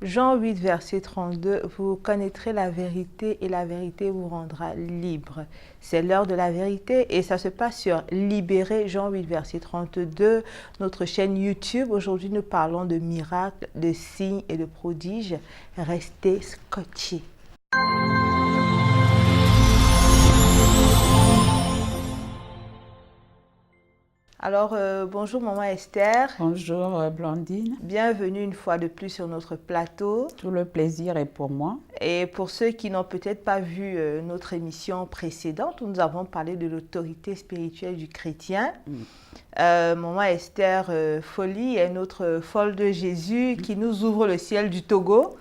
Jean 8, verset 32, vous connaîtrez la vérité et la vérité vous rendra libre. C'est l'heure de la vérité et ça se passe sur Libéré, Jean 8, verset 32, notre chaîne YouTube. Aujourd'hui, nous parlons de miracles, de signes et de prodiges. Restez scotchés. Alors, bonjour Maman Esther. Bonjour Blandine. Bienvenue une fois de plus sur notre plateau. Tout le plaisir est pour moi. Et pour ceux qui n'ont peut-être pas vu notre émission précédente, où nous avons parlé de l'autorité spirituelle du chrétien. Maman Esther Folly est notre folle de Jésus qui nous ouvre le ciel du Togo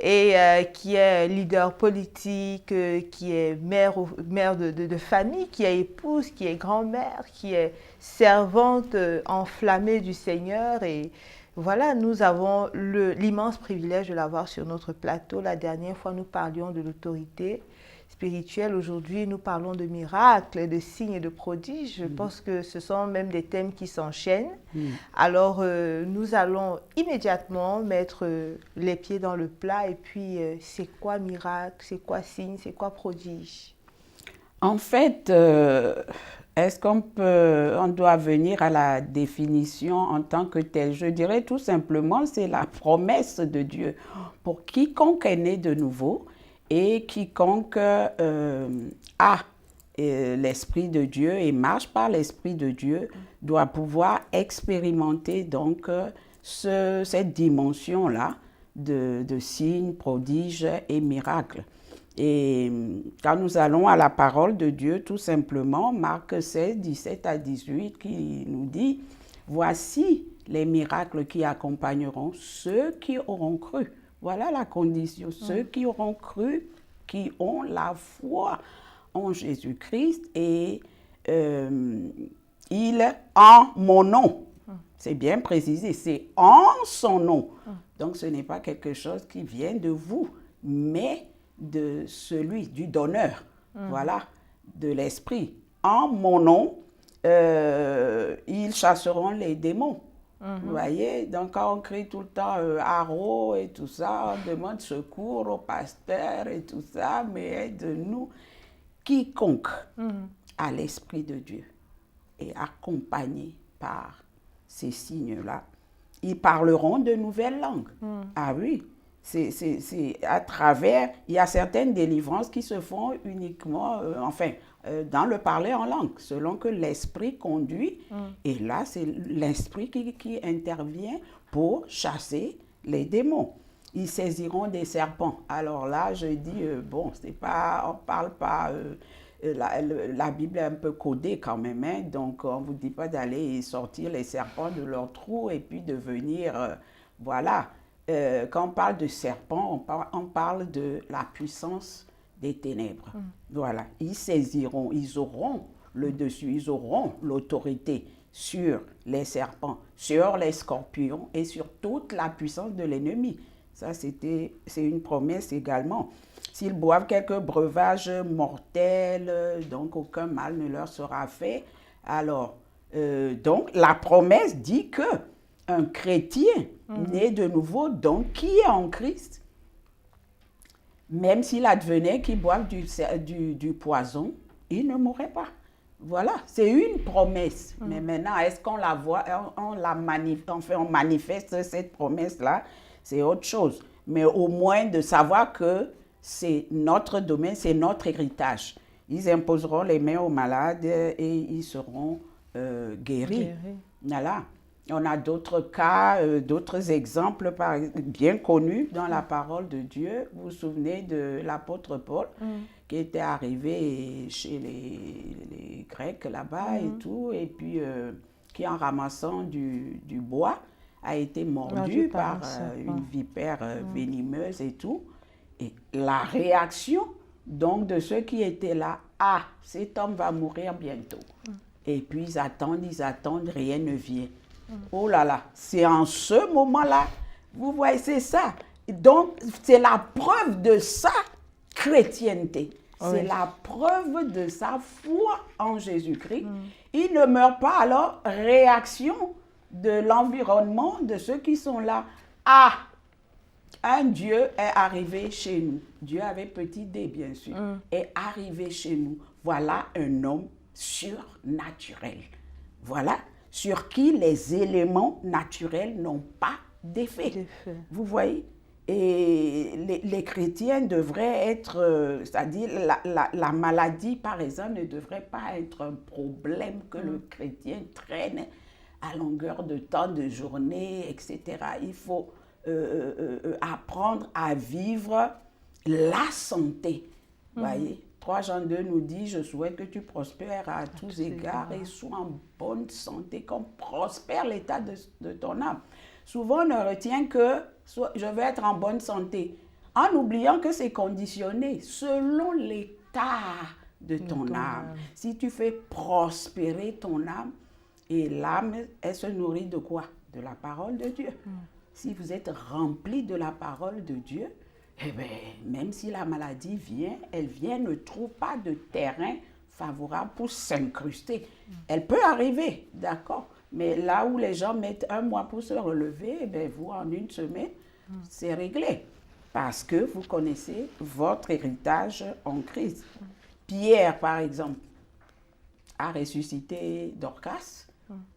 et qui est leader politique, qui est mère de famille, qui est épouse, qui est grand-mère, qui est servante enflammée du Seigneur. Et voilà, nous avons l'immense privilège de l'avoir sur notre plateau. La dernière fois, nous parlions de l'autorité spirituelle. Aujourd'hui, nous parlons de miracles, de signes et de prodiges. Je pense que ce sont même des thèmes qui s'enchaînent. Alors, nous allons immédiatement mettre les pieds dans le plat. Et puis, c'est quoi miracle? C'est quoi signe? C'est quoi prodige? En fait, est-ce on doit venir à la définition en tant que telle? Je dirais tout simplement, c'est la promesse de Dieu pour quiconque est né de nouveau et quiconque a l'Esprit de Dieu et marche par l'Esprit de Dieu doit pouvoir expérimenter donc cette dimension-là de signes, prodiges et miracles. Et quand nous allons à la parole de Dieu, tout simplement, Marc 16, 17 à 18, qui nous dit « Voici les miracles qui accompagneront ceux qui auront cru. » Voilà la condition. Ceux qui auront cru, qui ont la foi en Jésus-Christ et il en mon nom. C'est bien précisé, c'est en son nom. Donc ce n'est pas quelque chose qui vient de vous, mais de celui, du donneur, voilà, de l'Esprit. En mon nom, ils chasseront les démons. Vous voyez, donc quand on crie tout le temps haro et tout ça, on demande secours au pasteur et tout ça, mais aide-nous. Quiconque a l'Esprit de Dieu est accompagné par ces signes-là, ils parleront de nouvelles langues. Ah oui, c'est à travers, il y a certaines délivrances qui se font uniquement, dans le parler en langue, selon que l'esprit conduit. Et là, c'est l'esprit qui intervient pour chasser les démons. Ils saisiront des serpents. Alors là, je dis, c'est pas, on parle pas, la Bible est un peu codée quand même, hein, donc on ne vous dit pas d'aller sortir les serpents de leur trou et puis de venir, voilà. Quand on parle de serpents, on parle de la puissance des ténèbres. Voilà, ils saisiront, ils auront le dessus, ils auront l'autorité sur les serpents, sur les scorpions et sur toute la puissance de l'ennemi. Ça, c'est une promesse également. S'ils boivent quelques breuvages mortels, donc aucun mal ne leur sera fait. Alors, donc la promesse dit que un chrétien né de nouveau, donc qui est en Christ, même s'il advenait qu'il boive du poison, il ne mourrait pas. Voilà, c'est une promesse. Mais maintenant, est-ce qu'on la voit, on manifeste cette promesse-là, c'est autre chose. Mais au moins de savoir que c'est notre domaine, c'est notre héritage. Ils imposeront les mains aux malades et ils seront guéris. Voilà. On a d'autres cas, d'autres exemples bien connus dans la parole de Dieu. Vous vous souvenez de l'apôtre Paul qui était arrivé chez les Grecs là-bas et tout, et puis qui en ramassant du bois a été mordu par une vipère venimeuse et tout. Et la réaction donc de ceux qui étaient là, cet homme va mourir bientôt. Et puis ils attendent, rien ne vient. Oh là là, c'est en ce moment-là, Vous voyez, c'est ça. Donc, c'est la preuve de sa chrétienté. C'est la preuve de sa foi en Jésus-Christ. Il ne meurt pas, alors, réaction de l'environnement, de ceux qui sont là. Ah, un Dieu est arrivé chez nous. Dieu avec petit d, bien sûr, est arrivé chez nous. Voilà un homme surnaturel. Voilà, sur qui les éléments naturels n'ont pas d'effet. Vous voyez? Et les chrétiens devraient être, c'est-à-dire la maladie, par exemple, ne devrait pas être un problème que le chrétien traîne à longueur de temps, de journée, etc. Il faut apprendre à vivre la santé. Vous voyez? 3 Jean 2 nous dit, je souhaite que tu prospères à tous égards et sois en bonne santé, comme prospère l'état de ton âme. Souvent, on ne retient que je vais être en bonne santé, en oubliant que c'est conditionné selon l'état de ton âme. Si tu fais prospérer ton âme, et l'âme, elle se nourrit de quoi? De la parole de Dieu. Si vous êtes rempli de la parole de Dieu, eh bien, même si la maladie vient, elle vient, ne trouve pas de terrain favorable pour s'incruster. Elle peut arriver, d'accord? Mais là où les gens mettent 1 mois pour se relever, eh bien, vous, en 1 semaine, c'est réglé. Parce que vous connaissez votre héritage en Christ. Pierre, par exemple, a ressuscité Dorcas.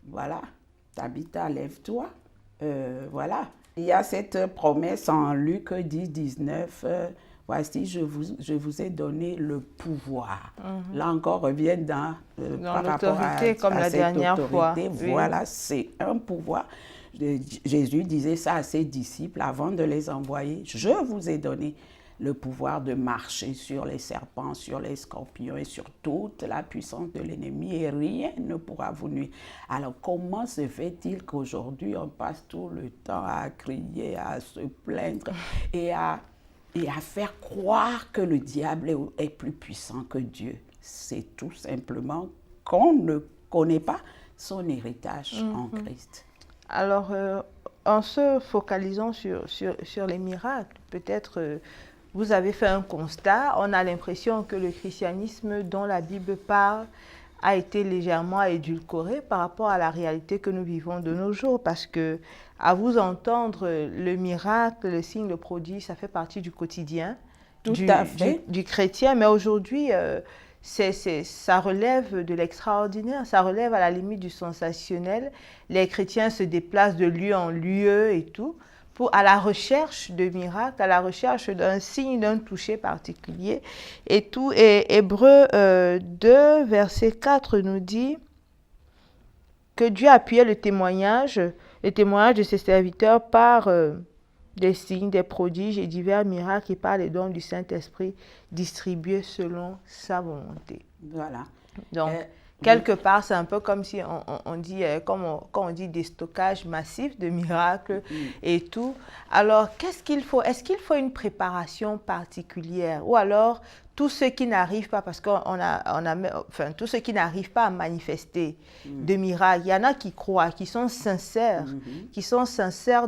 Voilà. Tabitha, lève-toi. Voilà. Il y a cette promesse en Luc 10, 19. Voici, je vous ai donné le pouvoir. Là encore, revient dans par rapport comme la dernière fois. Voilà, c'est un pouvoir. Jésus disait ça à ses disciples avant de les envoyer. Je vous ai donné le pouvoir de marcher sur les serpents, sur les scorpions et sur toute la puissance de l'ennemi, et rien ne pourra vous nuire. Alors, comment se fait-il qu'aujourd'hui, on passe tout le temps à crier, à se plaindre et à faire croire que le diable est plus puissant que Dieu? C'est tout simplement qu'on ne connaît pas son héritage en Christ. Alors, en se focalisant sur les miracles, peut-être vous avez fait un constat. On a l'impression que le christianisme dont la Bible parle a été légèrement édulcoré par rapport à la réalité que nous vivons de nos jours, parce que, à vous entendre, le miracle, le signe, le prodige, ça fait partie du quotidien du chrétien. Mais aujourd'hui, ça relève de l'extraordinaire, ça relève à la limite du sensationnel. Les chrétiens se déplacent de lieu en lieu et tout, à la recherche de miracles, à la recherche d'un signe, d'un toucher particulier et tout. Et Hébreux 2, verset 4 nous dit que Dieu appuyait le témoignage de ses serviteurs par des signes, des prodiges et divers miracles et par les dons du Saint-Esprit distribués selon sa volonté. Voilà. Donc, quelque part, c'est un peu comme si on dit, quand on dit des stockages massifs de miracles et tout. Alors, qu'est-ce qu'il faut? Est-ce qu'il faut une préparation particulière? Ou alors, tous ceux qui n'arrivent pas, parce tous ceux qui n'arrivent pas à manifester de miracles, il y en a qui croient, qui sont sincères,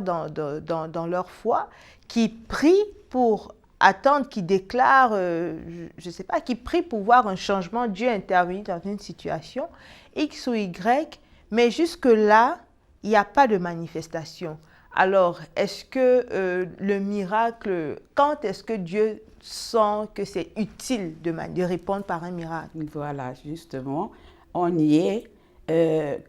dans leur foi, qui prient pour attendre, qui déclarent, je ne sais pas, qui prient pour voir un changement, Dieu intervenir dans une situation, X ou Y, mais jusque-là, il n'y a pas de manifestation. Alors, est-ce que le miracle, quand est-ce que Dieu sent que c'est utile de répondre par un miracle? Voilà, justement, on y est.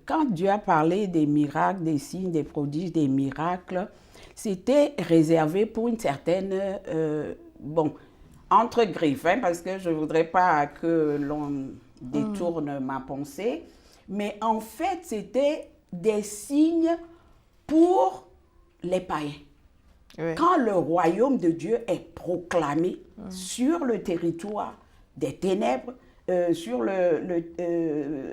Quand Dieu a parlé des miracles, des signes, des prodiges, des miracles, c'était réservé pour une certaine, entre griffes, parce que je ne voudrais pas que l'on détourne ma pensée, mais en fait, c'était des signes pour les païens. Oui. Quand le royaume de Dieu est proclamé sur le territoire des ténèbres,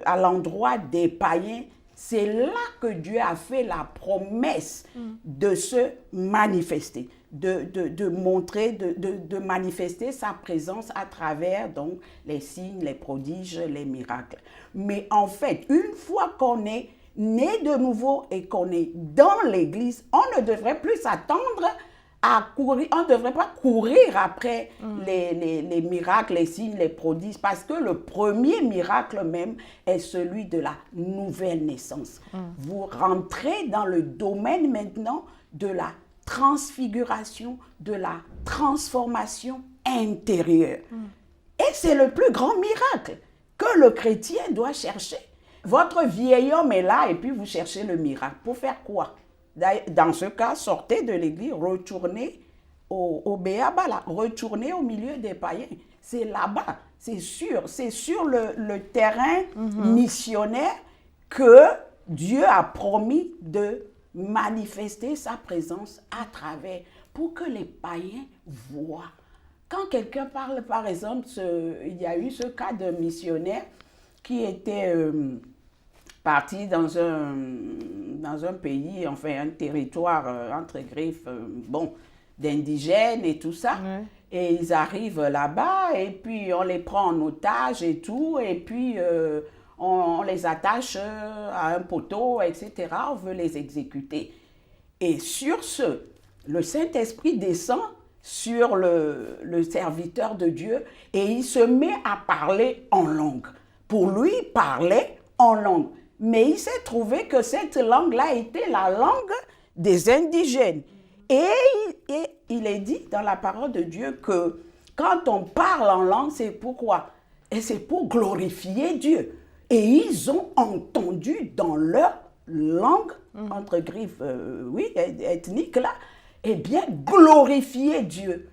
à l'endroit des païens, c'est là que Dieu a fait la promesse de se manifester, de montrer, de manifester sa présence à travers donc, les signes, les prodiges, les miracles. Mais en fait, une fois qu'on est né de nouveau et qu'on est dans l'Église, on ne devrait plus s'attendre à courir, on ne devrait pas courir après les miracles, les signes, les prodiges, parce que le premier miracle même est celui de la nouvelle naissance. Vous rentrez dans le domaine maintenant de la transfiguration, de la transformation intérieure. Et c'est le plus grand miracle que le chrétien doit chercher. Votre vieil homme est là et puis vous cherchez le miracle. Pour faire quoi? Dans ce cas, sortez de l'église, retournez au Béaba, là, retournez au milieu des païens. C'est là-bas, c'est sur le terrain missionnaire que Dieu a promis de manifester sa présence à travers, pour que les païens voient. Quand quelqu'un parle, par exemple, il y a eu ce cas de missionnaire qui était parti dans un pays, enfin un territoire entre griffes, d'indigènes et tout ça. Et ils arrivent là-bas et puis on les prend en otage et tout, et puis on les attache à un poteau, etc. On veut les exécuter. Et sur ce, le Saint-Esprit descend sur le serviteur de Dieu et il se met à parler en langue. Pour lui, parler en langue. Mais il s'est trouvé que cette langue-là était la langue des indigènes. Et il est dit dans la parole de Dieu que quand on parle en langue, c'est pourquoi? Et c'est pour glorifier Dieu. Et ils ont entendu dans leur langue, entre griffes, ethnique là, eh bien, glorifier Dieu.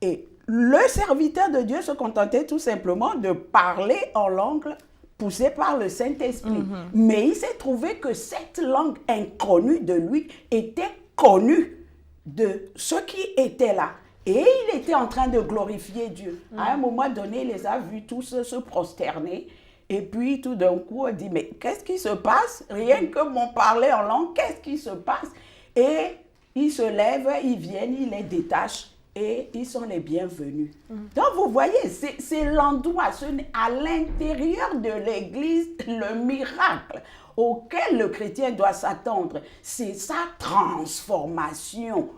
Et le serviteur de Dieu se contentait tout simplement de parler en langue poussé par le Saint-Esprit. Mais il s'est trouvé que cette langue inconnue de lui était connue de ceux qui étaient là. Et il était en train de glorifier Dieu. À un moment donné, il les a vus tous se prosterner. Et puis, tout d'un coup, il dit, mais qu'est-ce qui se passe? Rien que mon parler en langue, qu'est-ce qui se passe? Et ils se lèvent, ils viennent, ils les détachent et ils sont les bienvenus. Donc, vous voyez, c'est l'endroit, à l'intérieur de l'Église, le miracle auquel le chrétien doit s'attendre. C'est sa transformation,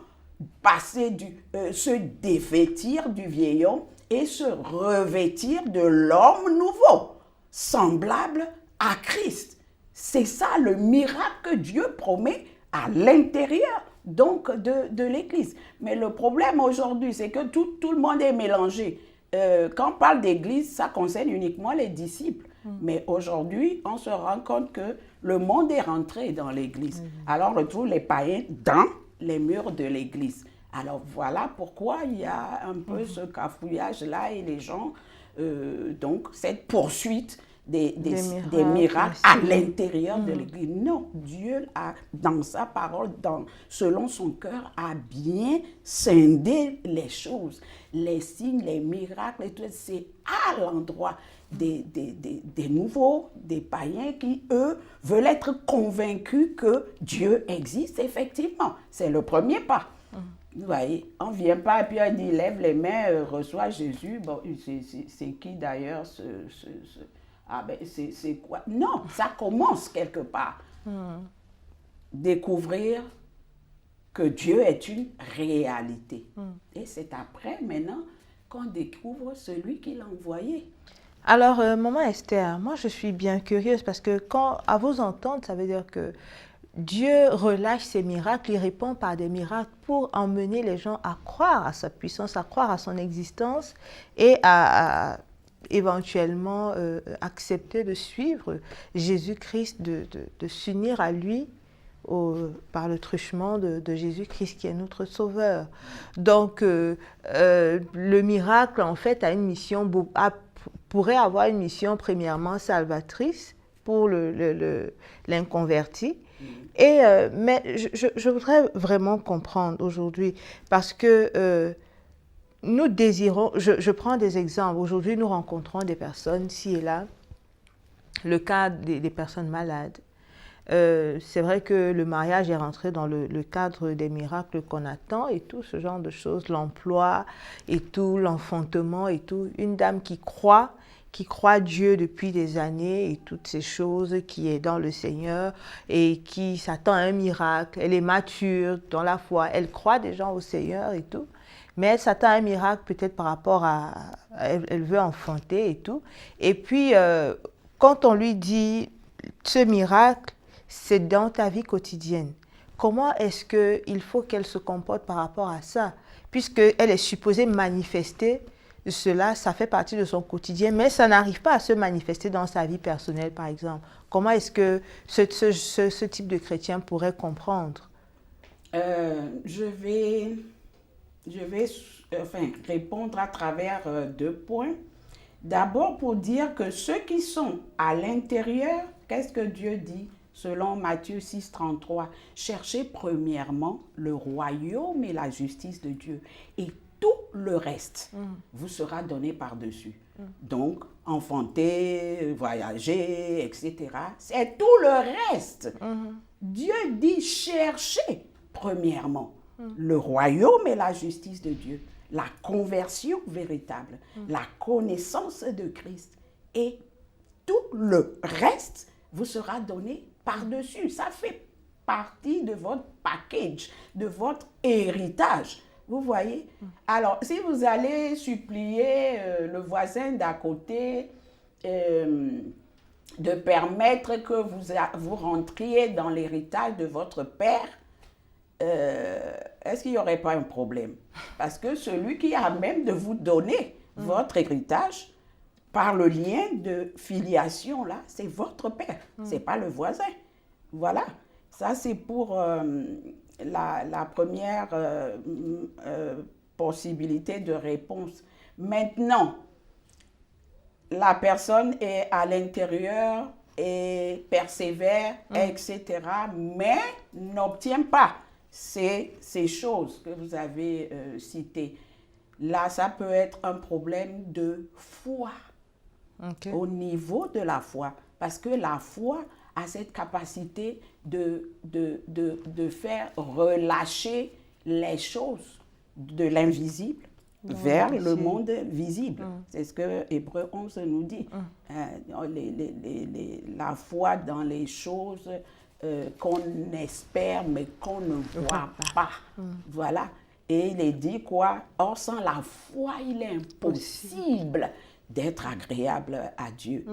se dévêtir du vieil homme et se revêtir de l'homme nouveau, semblable à Christ. C'est ça le miracle que Dieu promet à l'intérieur donc de l'Église. Mais le problème aujourd'hui, c'est que tout le monde est mélangé. Quand on parle d'Église, ça concerne uniquement les disciples. Mais aujourd'hui, on se rend compte que le monde est rentré dans l'Église. Alors on retrouve les païens dans les murs de l'Église. Alors voilà pourquoi il y a un peu ce cafouillage-là et les gens, donc cette poursuite des miracles à l'intérieur de l'Église. Non, Dieu a, dans sa parole, selon son cœur, a bien scindé les choses. Les signes, les miracles, et tout, c'est à l'endroit des nouveaux, des païens qui, eux, veulent être convaincus que Dieu existe effectivement. C'est le premier pas. Vous voyez, on ne vient pas et puis on dit lève les mains, reçois Jésus. Bon, c'est qui d'ailleurs ah ben c'est quoi? Non, ça commence quelque part. Découvrir que Dieu est une réalité. Et c'est après, maintenant, qu'on découvre celui qui l'a envoyé. Alors, maman Esther, moi je suis bien curieuse parce que à vous entendre, ça veut dire que Dieu relâche ses miracles, il répond par des miracles pour emmener les gens à croire à sa puissance, à croire à son existence et à éventuellement accepter de suivre Jésus-Christ, de s'unir à lui par le truchement de Jésus-Christ qui est notre Sauveur. Donc, le miracle, en fait, a une mission, pourrait avoir une mission premièrement salvatrice pour l'inconverti. Mais je voudrais vraiment comprendre aujourd'hui, parce que nous désirons, je prends des exemples, aujourd'hui nous rencontrons des personnes, ci et là, le cas des personnes malades. C'est vrai que le mariage est rentré dans le cadre des miracles qu'on attend et tout ce genre de choses, l'emploi et tout, l'enfantement et tout. Une dame qui croit qui croit Dieu depuis des années et toutes ces choses, qui est dans le Seigneur et qui s'attend à un miracle. Elle est mature dans la foi, elle croit déjà au Seigneur et tout, mais elle s'attend à un miracle peut-être par rapport à... Elle veut enfanter et tout. Et puis, quand on lui dit, ce miracle, c'est dans ta vie quotidienne. Comment est-ce qu'il faut qu'elle se comporte par rapport à ça? Puisqu'elle est supposée manifester cela, ça fait partie de son quotidien, mais ça n'arrive pas à se manifester dans sa vie personnelle, par exemple. Comment est-ce que ce type de chrétien pourrait comprendre? Je vais répondre à travers 2 points. D'abord pour dire que ceux qui sont à l'intérieur, qu'est-ce que Dieu dit selon Matthieu 6, 33? Cherchez premièrement le royaume et la justice de Dieu, et tout le reste vous sera donné par-dessus. Donc, enfanter, voyager, etc. C'est tout le reste. Dieu dit cherchez premièrement le royaume et la justice de Dieu, la conversion véritable, la connaissance de Christ, et tout le reste vous sera donné par-dessus. Ça fait partie de votre package, de votre héritage. Vous voyez? Alors, si vous allez supplier le voisin d'à côté de permettre que vous rentriez dans l'héritage de votre père, est-ce qu'il n'y aurait pas un problème? Parce que celui qui a même de vous donner votre héritage, par le lien de filiation, là, c'est votre père, ce n'est pas le voisin. Voilà, ça c'est pour la première possibilité de réponse. Maintenant, la personne est à l'intérieur et persévère, etc., mais n'obtient pas ces choses que vous avez citées. Là, ça peut être un problème de foi. Okay. Au niveau de la foi, parce que la foi a cette capacité de faire relâcher les choses de l'invisible vers le monde visible. C'est ce que Hébreux 11 nous dit. La foi dans les choses qu'on espère mais qu'on ne voit pas. Voilà. Et il est dit quoi? Or, sans la foi, il est impossible d'être agréable à Dieu.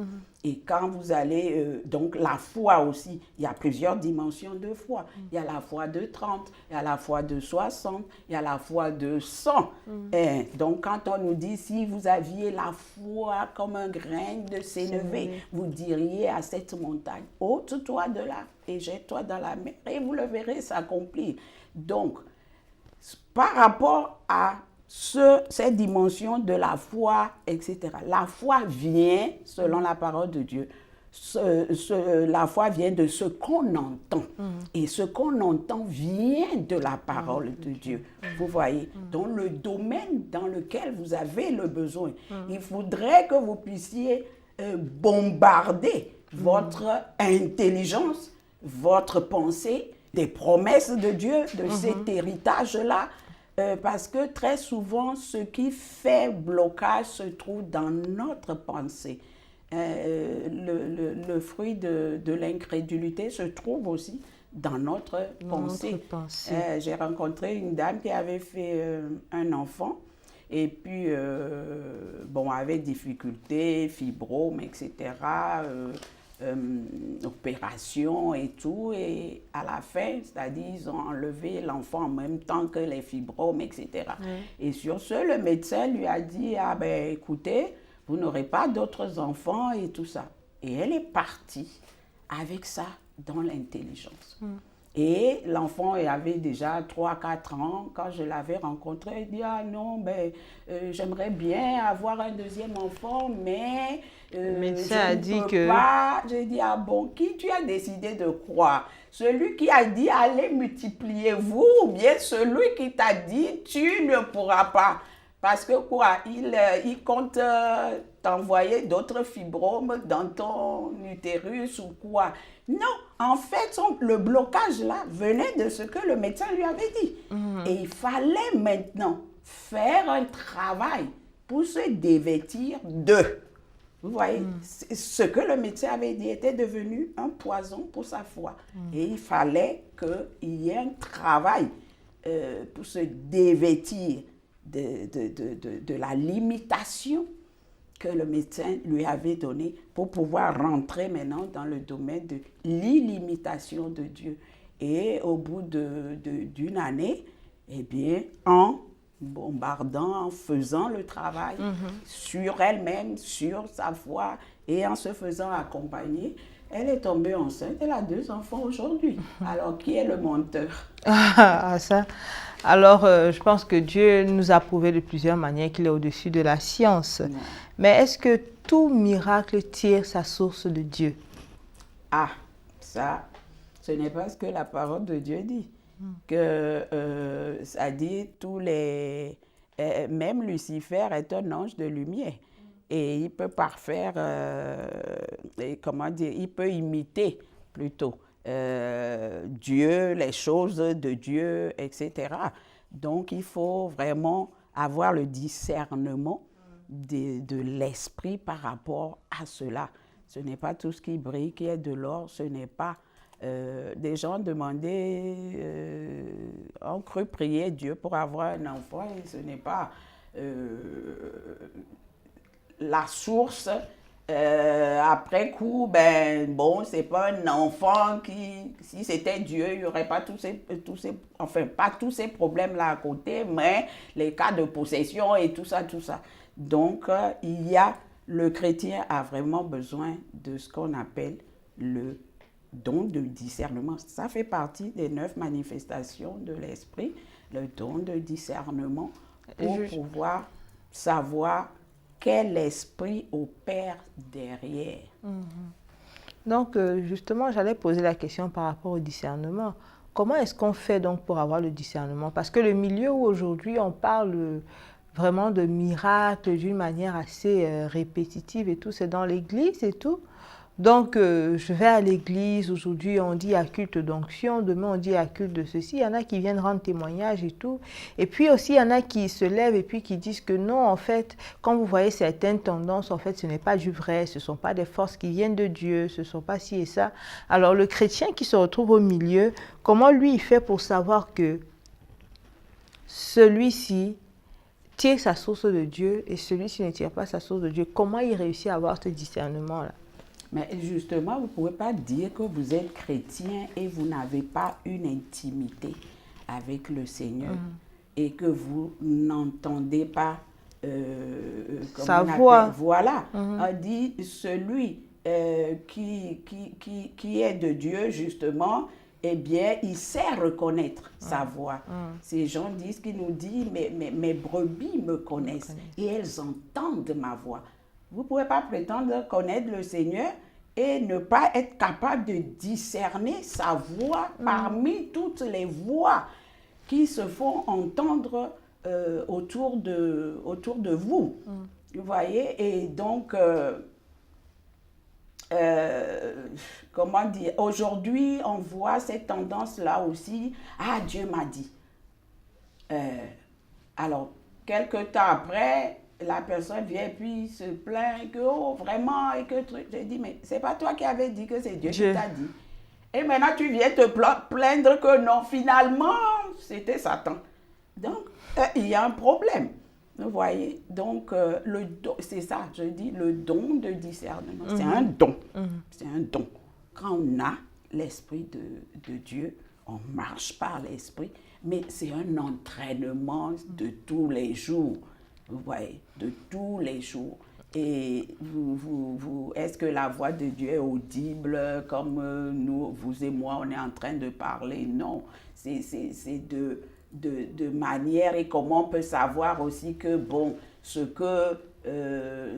Et quand vous allez, donc la foi aussi, il y a plusieurs dimensions de foi. Il y a la foi de 30, il y a la foi de 60, il y a la foi de 100. Et donc quand on nous dit, si vous aviez la foi comme un grain de sénévé, vous diriez à cette montagne, ôte-toi de là et jette-toi dans la mer, et vous le verrez s'accomplir. Donc, par rapport à cette dimension de la foi, etc. La foi vient, selon la parole de Dieu, la foi vient de ce qu'on entend. Et ce qu'on entend vient de la parole de Dieu. Vous voyez? Dans le domaine dans lequel vous avez le besoin, il faudrait que vous puissiez bombarder votre intelligence, votre pensée, des promesses de Dieu, de cet héritage-là, parce que très souvent, ce qui fait blocage se trouve dans notre pensée. Le fruit de l'incrédulité se trouve aussi dans notre pensée. J'ai rencontré une dame qui avait fait un enfant et puis, avait difficulté, fibrome, etc., opération et tout, et à la fin, c'est-à-dire ils ont enlevé l'enfant en même temps que les fibromes, etc. Et sur ce, le médecin lui a dit, écoutez, vous n'aurez pas d'autres enfants et tout ça. Et elle est partie avec ça dans l'intelligence. Et l'enfant avait déjà 3-4 ans. Quand je l'avais rencontré, il dit, non, j'aimerais bien avoir un deuxième enfant, mais le médecin a dit que... J'ai dit, bon, qui tu as décidé de croire? Celui qui a dit, allez, multipliez-vous, ou bien celui qui t'a dit, tu ne pourras pas? Parce que quoi, il compte t'envoyer d'autres fibromes dans ton utérus ou quoi? Non, en fait, le blocage là venait de ce que le médecin lui avait dit. Et il fallait maintenant faire un travail pour se dévêtir de Vous voyez, ce que le médecin avait dit était devenu un poison pour sa foi. Et il fallait qu'il y ait un travail pour se dévêtir de la limitation que le médecin lui avait donnée pour pouvoir rentrer maintenant dans le domaine de l'illimitation de Dieu. Et au bout d'une année, eh bien, en bombardant, en faisant le travail sur elle-même, sur sa foi, et en se faisant accompagner, elle est tombée enceinte. Elle a 2 enfants aujourd'hui. Alors, qui est le menteur? Ça. Alors, je pense que Dieu nous a prouvé de plusieurs manières qu'il est au-dessus de la science. Ouais. Mais est-ce que tout miracle tire sa source de Dieu? Ah, ça, ce n'est pas ce que la parole de Dieu dit. Que ça dit même Lucifer est un ange de lumière et il peut parfaire, il peut imiter plutôt Dieu, les choses de Dieu, etc. Donc il faut vraiment avoir le discernement de l'esprit par rapport à cela. Ce n'est pas tout ce qui brille qui est de l'or, ce n'est pas des gens demandaient, ont cru prier Dieu pour avoir un enfant et ce n'est pas la source. Après coup, c'est pas un enfant qui, si c'était Dieu, il n'y aurait pas pas tous ces problèmes-là à côté, mais les cas de possession et tout ça. Donc, le chrétien a vraiment besoin de ce qu'on appelle le don de discernement. Ça fait partie des 9 manifestations de l'esprit, le don de discernement pour pouvoir savoir quel esprit opère derrière. Donc, justement, j'allais poser la question par rapport au discernement. Comment est-ce qu'on fait donc pour avoir le discernement? Parce que le milieu où aujourd'hui on parle vraiment de miracles d'une manière assez répétitive et tout, c'est dans l'église et tout. Donc, je vais à l'église, aujourd'hui on dit à culte d'onction, demain on dit à culte de ceci, il y en a qui viennent rendre témoignage et tout. Et puis aussi, il y en a qui se lèvent et puis qui disent que non, en fait, quand vous voyez certaines tendances, en fait, ce n'est pas du vrai, ce ne sont pas des forces qui viennent de Dieu, ce ne sont pas ci et ça. Alors, le chrétien qui se retrouve au milieu, comment lui il fait pour savoir que celui-ci tire sa source de Dieu et celui-ci ne tire pas sa source de Dieu? Comment il réussit à avoir ce discernement-là? Mais justement, vous ne pouvez pas dire que vous êtes chrétien et vous n'avez pas une intimité avec le Seigneur et que vous n'entendez pas sa voix. Voilà, on dit celui qui est de Dieu, justement, eh bien, il sait reconnaître sa voix. Ces gens disent qu'il nous dit, mes brebis me connaissent et elles entendent ma voix. Vous ne pouvez pas prétendre connaître le Seigneur et ne pas être capable de discerner sa voix parmi toutes les voix qui se font entendre autour de vous. Vous voyez? Et donc, comment dire, aujourd'hui, on voit cette tendance-là aussi. Ah, Dieu m'a dit. Alors, quelque temps après, la personne vient puis se plaint que, oh, vraiment, et que j'ai dit, mais c'est pas toi qui avais dit que c'est Dieu qui t'a dit. Et maintenant, tu viens te plaindre que non, finalement, c'était Satan. Donc, il y a un problème. Vous voyez? Donc, c'est ça, je dis, le don de discernement. C'est un don. C'est un don. Quand on a l'Esprit de Dieu, on marche par l'Esprit, mais c'est un entraînement de tous les jours. Vous voyez, de tous les jours. Et est-ce que la voix de Dieu est audible comme nous, vous et moi, on est en train de parler? Non, c'est de manière et comment on peut savoir aussi que, bon, ce que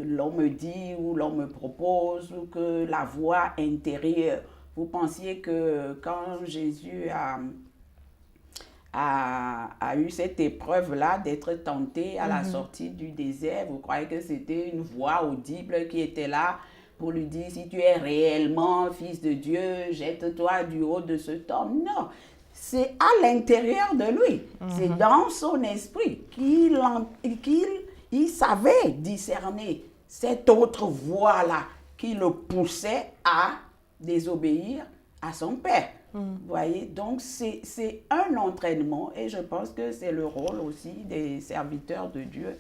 l'on me dit ou l'on me propose ou que la voix intérieure. Vous pensiez que quand Jésus a eu cette épreuve-là d'être tenté à la sortie du désert, vous croyez que c'était une voix audible qui était là pour lui dire, si tu es réellement fils de Dieu, jette-toi du haut de ce homme? Non, c'est à l'intérieur de lui, c'est dans son esprit qu'il savait discerner cette autre voie-là qui le poussait à désobéir à son père. Vous voyez, donc c'est un entraînement et je pense que c'est le rôle aussi des serviteurs de Dieu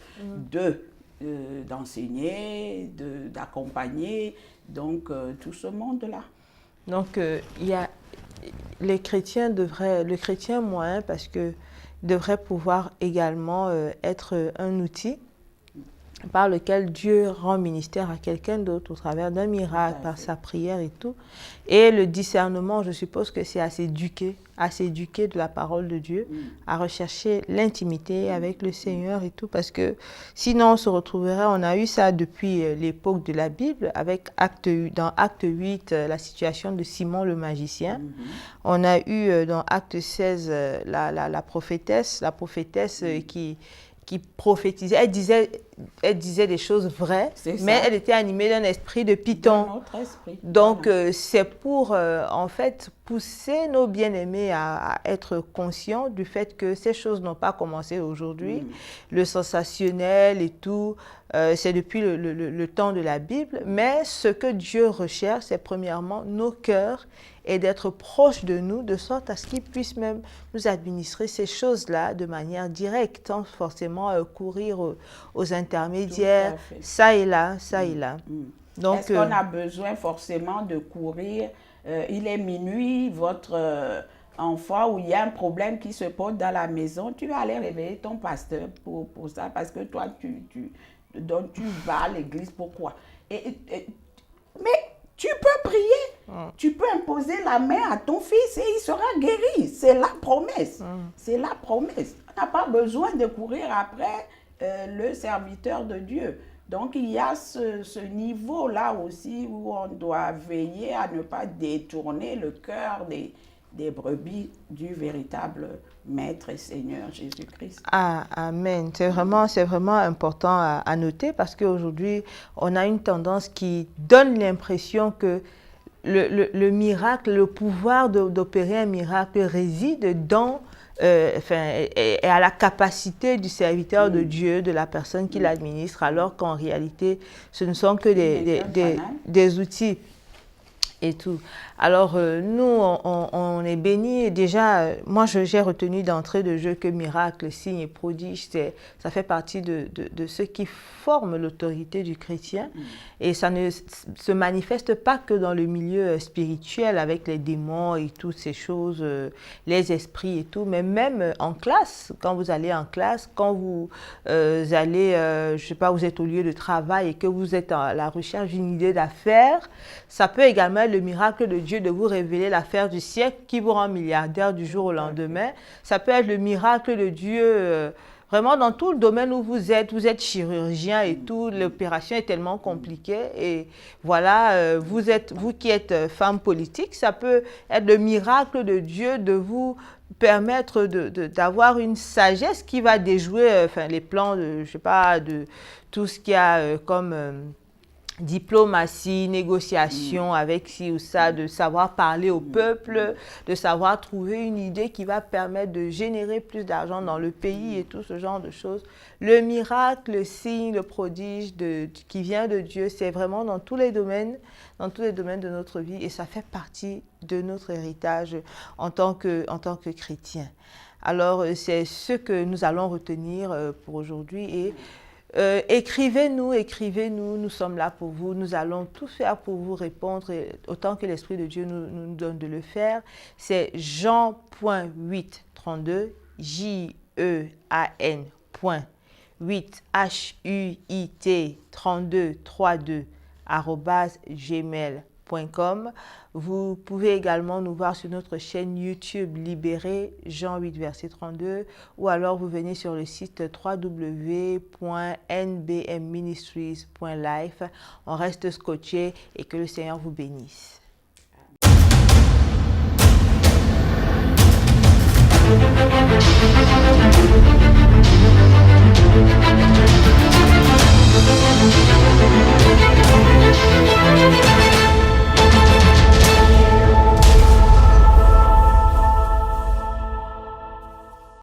d'enseigner, d'accompagner donc tout ce monde-là. Donc il y a le chrétien moyen parce que devrait pouvoir également être un outil par lequel Dieu rend ministère à quelqu'un d'autre au travers d'un miracle, par sa prière et tout. Et le discernement, je suppose que c'est à s'éduquer de la parole de Dieu, à rechercher l'intimité avec le Seigneur et tout, parce que sinon on se retrouverait, on a eu ça depuis l'époque de la Bible, avec dans Acte 8, la situation de Simon le magicien. On a eu dans Acte 16, la prophétesse qui prophétisait, elle disait des choses vraies, mais elle était animée d'un esprit de Python. Donc, c'est pour, en fait, pousser nos bien-aimés à être conscients du fait que ces choses n'ont pas commencé aujourd'hui. Le sensationnel et tout, c'est depuis le temps de la Bible, mais ce que Dieu recherche, c'est premièrement nos cœurs et d'être proche de nous, de sorte à ce qu'il puisse même nous administrer ces choses-là de manière directe, sans forcément courir aux intermédiaires, ça et là, ça et là. Donc, est-ce qu'on a besoin forcément de courir? Il est minuit, votre enfant, ou il y a un problème qui se pose dans la maison, tu vas aller réveiller ton pasteur pour ça, parce que toi, tu vas à l'église, pourquoi? Mais tu peux prier, tu peux imposer la main à ton fils et il sera guéri. C'est la promesse. C'est la promesse. On n'a pas besoin de courir après le serviteur de Dieu. Donc, il y a ce niveau-là aussi où on doit veiller à ne pas détourner le cœur des brebis du véritable Maître et Seigneur Jésus-Christ. Amen. C'est vraiment important à noter parce qu'aujourd'hui, on a une tendance qui donne l'impression que le miracle, le pouvoir d'opérer un miracle réside dans et à la capacité du serviteur de Dieu, de la personne qui l'administre, alors qu'en réalité, ce ne sont que des outils et tout. Alors, nous, on est bénis. Déjà, moi, j'ai retenu d'entrée de jeu que miracle, signe et prodige, ça fait partie de ce qui forme l'autorité du chrétien. Et ça ne se manifeste pas que dans le milieu spirituel, avec les démons et toutes ces choses, les esprits et tout, mais même en classe. Quand vous allez en classe, quand vous allez, je sais pas, vous êtes au lieu de travail et que vous êtes à la recherche d'une idée d'affaires, ça peut également être le miracle de Dieu de vous révéler l'affaire du siècle qui vous rend milliardaire du jour au lendemain. Ça peut être le miracle de Dieu, vraiment dans tout le domaine où vous êtes chirurgien et tout, l'opération est tellement compliquée et voilà, vous qui êtes femme politique, ça peut être le miracle de Dieu de vous permettre d'avoir une sagesse qui va déjouer les plans de, je sais pas, de tout ce qu'il y a comme diplomatie, négociation avec ci ou ça, de savoir parler au peuple, de savoir trouver une idée qui va permettre de générer plus d'argent dans le pays et tout ce genre de choses. Le miracle, le signe, le prodige qui vient de Dieu, c'est vraiment dans tous les domaines de notre vie et ça fait partie de notre héritage en tant que chrétien. Alors, c'est ce que nous allons retenir pour aujourd'hui et écrivez-nous, nous sommes là pour vous, nous allons tout faire pour vous répondre autant que l'Esprit de Dieu nous donne de le faire. C'est Jean.832, Jean.8, H-U-I-T 3232 @gmail.com. Vous pouvez également nous voir sur notre chaîne YouTube Libéré, Jean 8, verset 32, ou alors vous venez sur le site www.nbmministries.life. On reste scotché et que le Seigneur vous bénisse. Amen.